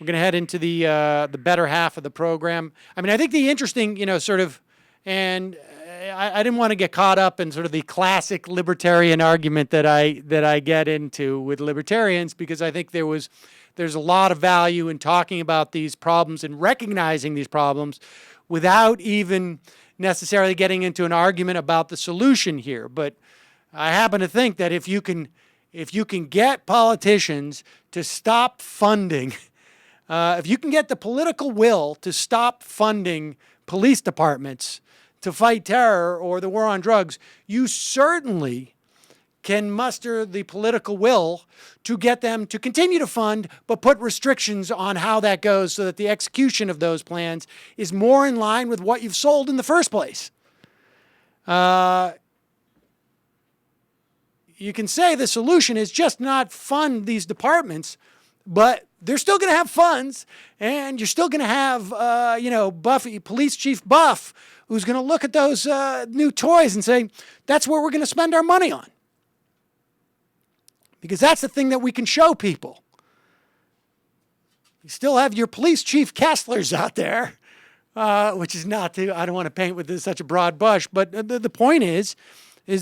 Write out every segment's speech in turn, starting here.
We're going to head into the better half of the program. I mean, I think the interesting, sort of, and I didn't want to get caught up in sort of the classic libertarian argument that I get into with libertarians, because I think there's a lot of value in talking about these problems and recognizing these problems without even necessarily getting into an argument about the solution here. But I happen to think that if you can get politicians to stop funding, if you can get the political will to stop funding police departments to fight terror or the war on drugs, you certainly can muster the political will to get them to continue to fund, but put restrictions on how that goes so that the execution of those plans is more in line with what you've sold in the first place. You can say the solution is just not fund these departments, but they're still going to have funds, and you're still going to have, Buffy, Police Chief Buff, who's going to look at those new toys and say, that's where we're going to spend our money on. Because that's the thing that we can show people. You still have your Police Chief Kesslers out there, which is not to, I don't want to paint with such a broad brush, but the point is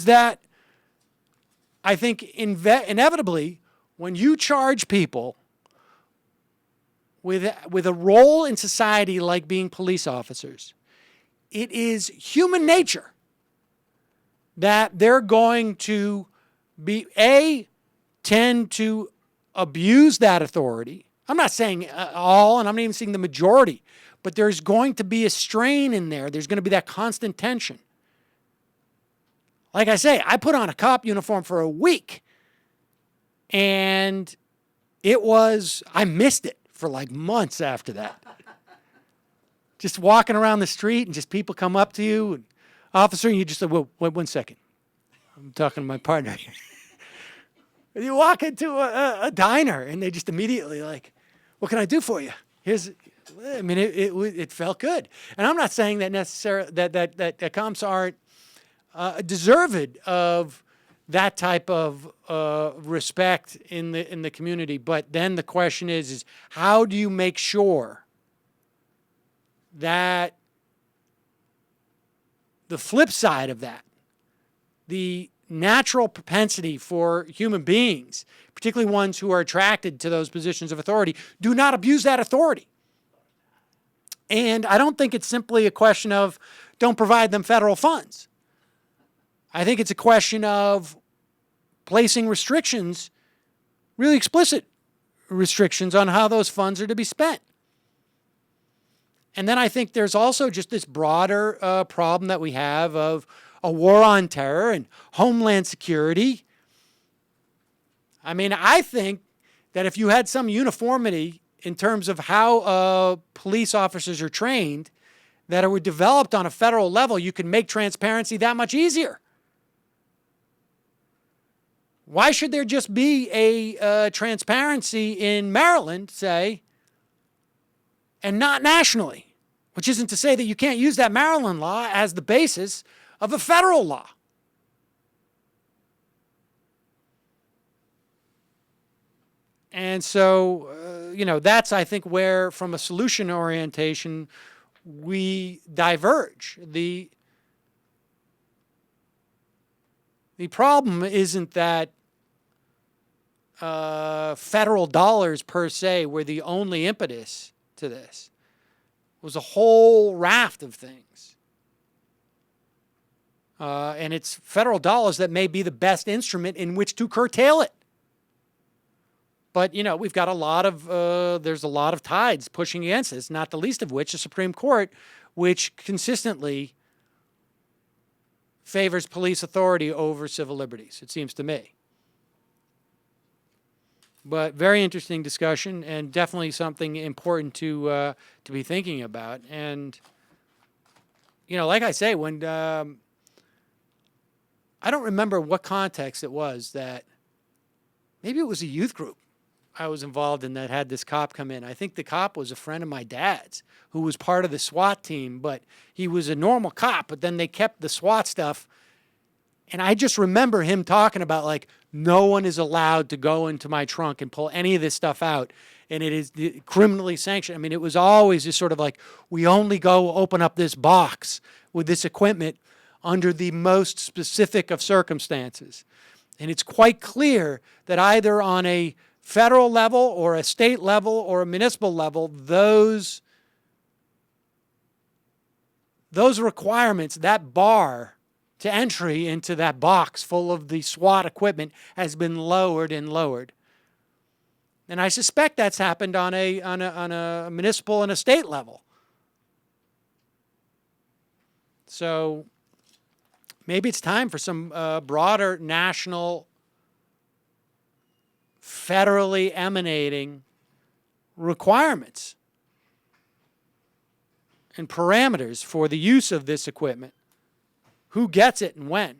that I think inevitably, when you charge people with a role in society like being police officers, it is human nature that they're going to tend to abuse that authority. I'm not saying all, and I'm not even saying the majority, but there's going to be a strain in there. There's going to be that constant tension. Like I say, I put on a cop uniform for a week, and I missed it for like months after that. Just walking around the street and just people come up to you, and officer, and you just say, wait 1 second. I'm talking to my partner here. You walk into a diner and they just immediately like, what can I do for you? It felt good. And I'm not saying that necessarily that cops aren't deserved of that type of respect in the community. But then the question is how do you make sure that the flip side of that, the natural propensity for human beings, particularly ones who are attracted to those positions of authority, do not abuse that authority? And I don't think it's simply a question of don't provide them federal funds. I think it's a question of placing restrictions, really explicit restrictions on how those funds are to be spent. And then I think there's also just this broader problem that we have of a war on terror and homeland security. I mean, I think that if you had some uniformity in terms of how police officers are trained that were developed on a federal level, you can make transparency that much easier. Why should there just be a transparency in Maryland, say, and not nationally? Which isn't to say that you can't use that Maryland law as the basis of a federal law. And so, that's, I think, where, from a solution orientation, we diverge. The problem isn't that federal dollars per se were the only impetus to this. It was a whole raft of things. And it's federal dollars that may be the best instrument in which to curtail it. But, we've got there's a lot of tides pushing against this, not the least of which the Supreme Court, which consistently favors police authority over civil liberties, it seems to me. But very interesting discussion, and definitely something important to be thinking about. And, like I say, when I don't remember what context it was that, maybe it was a youth group I was involved in that had this cop come in. I think the cop was a friend of my dad's who was part of the SWAT team, but he was a normal cop, but then they kept the SWAT stuff. And I just remember him talking about, like, No one is allowed to go into my trunk and pull any of this stuff out. And it is criminally sanctioned. I mean, it was always just sort of like, we only go open up this box with this equipment under the most specific of circumstances. And it's quite clear that either on a federal level or a state level or a municipal level, those requirements, that bar to entry into that box full of the SWAT equipment has been lowered and lowered. And I suspect that's happened on a municipal and a state level. So maybe it's time for some broader national, federally emanating requirements and parameters for the use of this equipment. Who gets it and when?